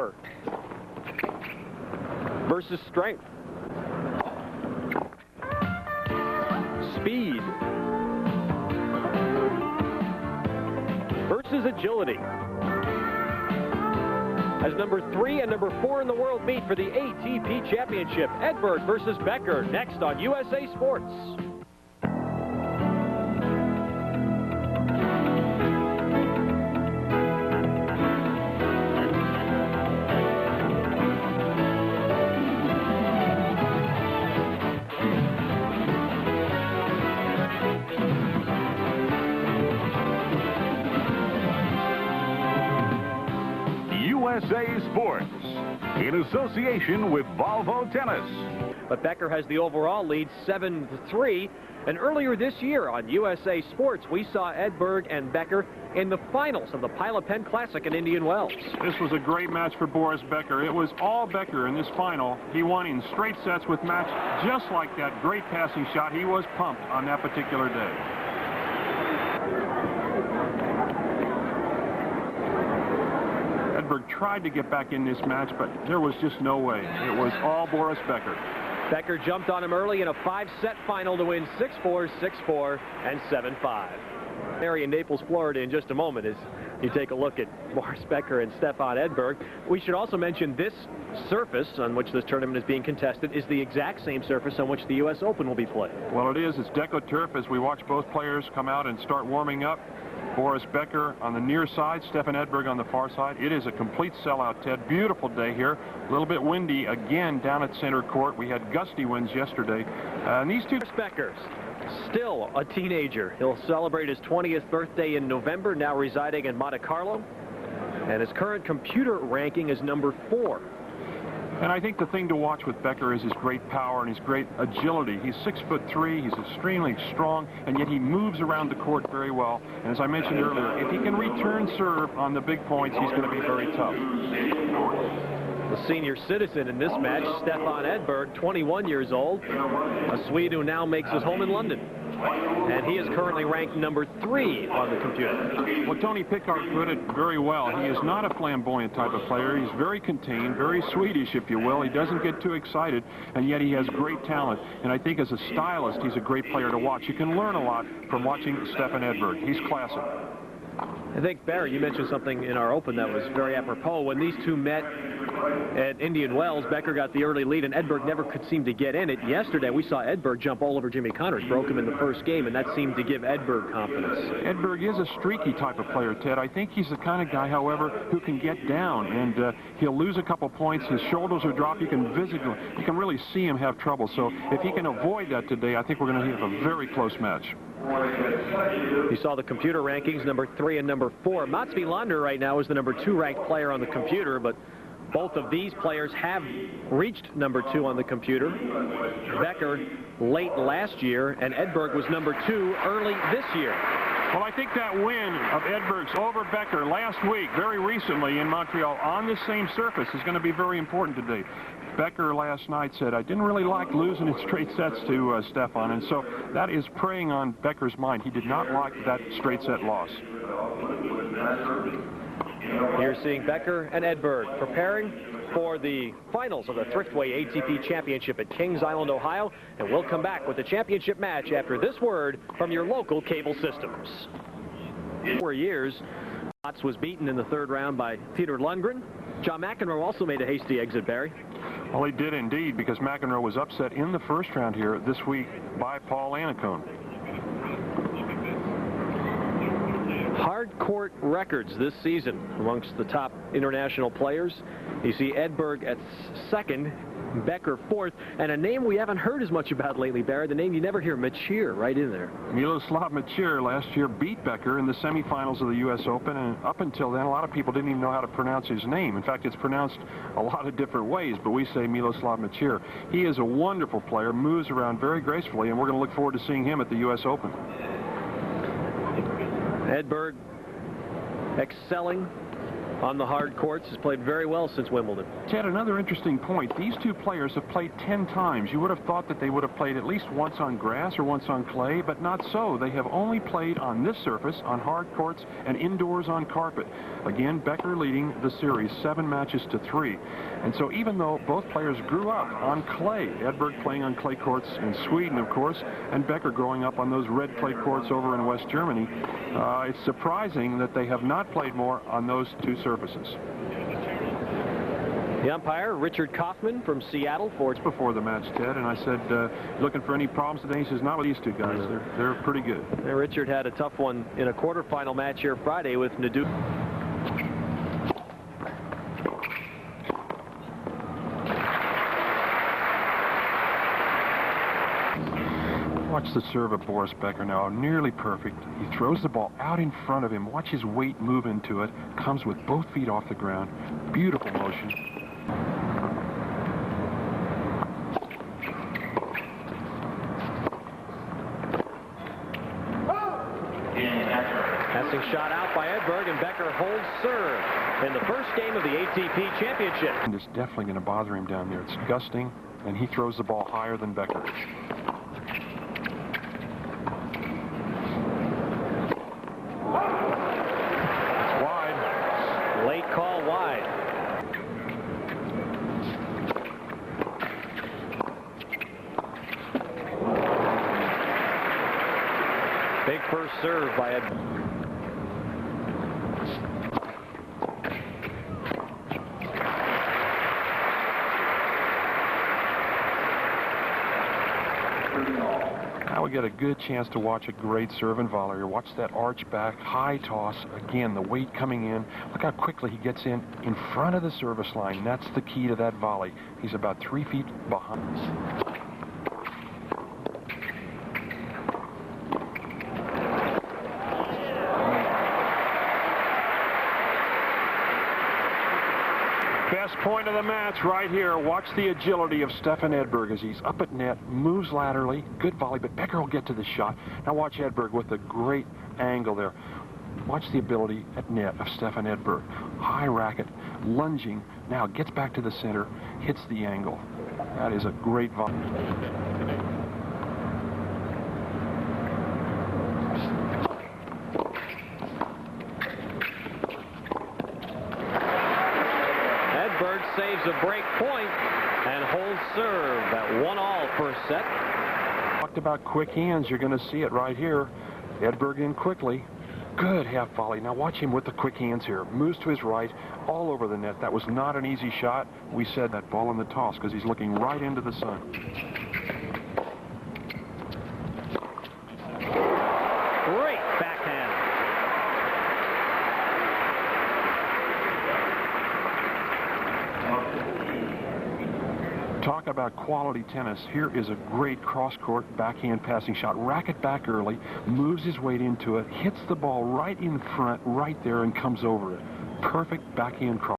power versus strength. Speed versus agility. As number 3 and number 4 in the world meet for the ATP Championship, Edberg versus Becker, next on USA Sports. USA Sports, in association with Volvo Tennis. But Becker has the overall lead 7-3. And earlier this year on USA Sports, we saw Edberg and Becker in the finals of the Pilot Pen Classic in Indian Wells. This was a great match for Boris Becker. It was all Becker in this final. He won in straight sets with match just like that great passing shot. He was pumped on that particular day. Edberg tried to get back in this match, but there was just no way. It was all Boris Becker. Becker jumped on him early in a 5-set final to win 6-4, 6-4, and 7-5. Area in Naples, Florida in just a moment as you take a look at Boris Becker and Stefan Edberg. We should also mention this surface on which this tournament is being contested is the exact same surface on which the U.S. Open will be played. Well, it is. It's DecoTurf as we watch both players come out and start warming up. Boris Becker on the near side, Stefan Edberg on the far side. It is a complete sellout, Ted. Beautiful day here. A little bit windy again down at center court. We had gusty winds yesterday. And these two... Becker, still a teenager. He'll celebrate his 20th birthday in November, now residing in Monte Carlo. And his current computer ranking is number 4. And I think the thing to watch with Becker is his great power and his great agility. He's 6'3", he's extremely strong, and yet he moves around the court very well. And as I mentioned earlier, if he can return serve on the big points, he's going to be very tough. The senior citizen in this match, Stefan Edberg, 21 years old, a Swede who now makes his home in London. And he is currently ranked number 3 on the computer. Well, Tony Pickard put it very well. He is not a flamboyant type of player. He's very contained, very Swedish, if you will. He doesn't get too excited, and yet he has great talent. And I think as a stylist, he's a great player to watch. You can learn a lot from watching Stefan Edberg. He's classic. I think, Barry, you mentioned something in our Open that was very apropos. When these two met at Indian Wells, Becker got the early lead, and Edberg never could seem to get in it. Yesterday, we saw Edberg jump all over Jimmy Connors, broke him in the first game, and that seemed to give Edberg confidence. Edberg is a streaky type of player, Ted. I think he's the kind of guy, however, who can get down, and he'll lose a couple points. His shoulders will drop. You can really see him have trouble. So if he can avoid that today, I think we're going to have a very close match. You saw the computer rankings, number 3 and number 4. Mats Wilander right now is the number 2 ranked player on the computer, but both of these players have reached number 2 on the computer. Becker late last year, and Edberg was number 2 early this year. Well, I think that win of Edberg's over Becker last week, very recently in Montreal, on the same surface is going to be very important today. Becker last night said, I didn't really like losing in straight sets to Stefan, and so that is preying on Becker's mind. He did not like that straight set loss. You're seeing Becker and Edberg preparing for the finals of the Thriftway ATP Championship at Kings Island, Ohio, and we'll come back with the championship match after this word from your local cable systems. 4 years, Mats was beaten in the 3rd round by Peter Lundgren. John McEnroe also made a hasty exit, Barry. Well, he did indeed, because McEnroe was upset in the 1st round here this week by Paul Annacone. Hard court records this season amongst the top international players. You see Edberg at 2nd, Becker 4th, and a name we haven't heard as much about lately, Barry, the name you never hear, Machir, right in there. Miloslav Machir last year beat Becker in the semifinals of the U.S. Open, and up until then, a lot of people didn't even know how to pronounce his name. In fact, it's pronounced a lot of different ways, but we say Miloslav Machir. He is a wonderful player, moves around very gracefully, and we're going to look forward to seeing him at the U.S. Open. Edberg excelling On the hard courts, has played very well since Wimbledon. Ted, another interesting point. These two players have played 10 times. You would have thought that they would have played at least once on grass or once on clay, but not so. They have only played on this surface, on hard courts, and indoors on carpet. Again, Becker leading the series 7 matches to 3. And so even though both players grew up on clay, Edberg playing on clay courts in Sweden, of course, and Becker growing up on those red clay courts over in West Germany, it's surprising that they have not played more on those two surfaces. The umpire, Richard Kaufman from Seattle. Before the match, Ted, and I said, looking for any problems today? He says, not with these two guys. They're pretty good. And Richard had a tough one in a quarterfinal match here Friday with Nadu. Watch the serve of Boris Becker now, nearly perfect. He throws the ball out in front of him. Watch his weight move into it. Comes with both feet off the ground. Beautiful motion. Passing shot out by Edberg, and Becker holds serve in the first game of the ATP Championship. And it's definitely going to bother him down there. It's gusting, and he throws the ball higher than Becker. Late call wide. Big first serve by Ed. Now we get a good chance to watch a great serve and volley here. Watch that arch back, high toss. Again, the weight coming in. Look how quickly he gets in front of the service line. That's the key to that volley. He's about 3 feet behind. Best point of the match right here. Watch the agility of Stefan Edberg as he's up at net, moves laterally, good volley, but Becker will get to the shot. Now watch Edberg with a great angle there. Watch the ability at net of Stefan Edberg. High racket, lunging, now gets back to the center, hits the angle. That is a great volley. Edberg saves a break point and holds serve at 1-all first set. Talked about quick hands. You're going to see it right here. Edberg in quickly. Good half volley. Now watch him with the quick hands here. Moves to his right, all over the net. That was not an easy shot. We said that ball in the toss because he's looking right into the sun. Great backhand. Talk about quality tennis. Here is a great cross-court backhand passing shot. Racket back early, moves his weight into it, hits the ball right in front, right there, and comes over it. Perfect backhand cross.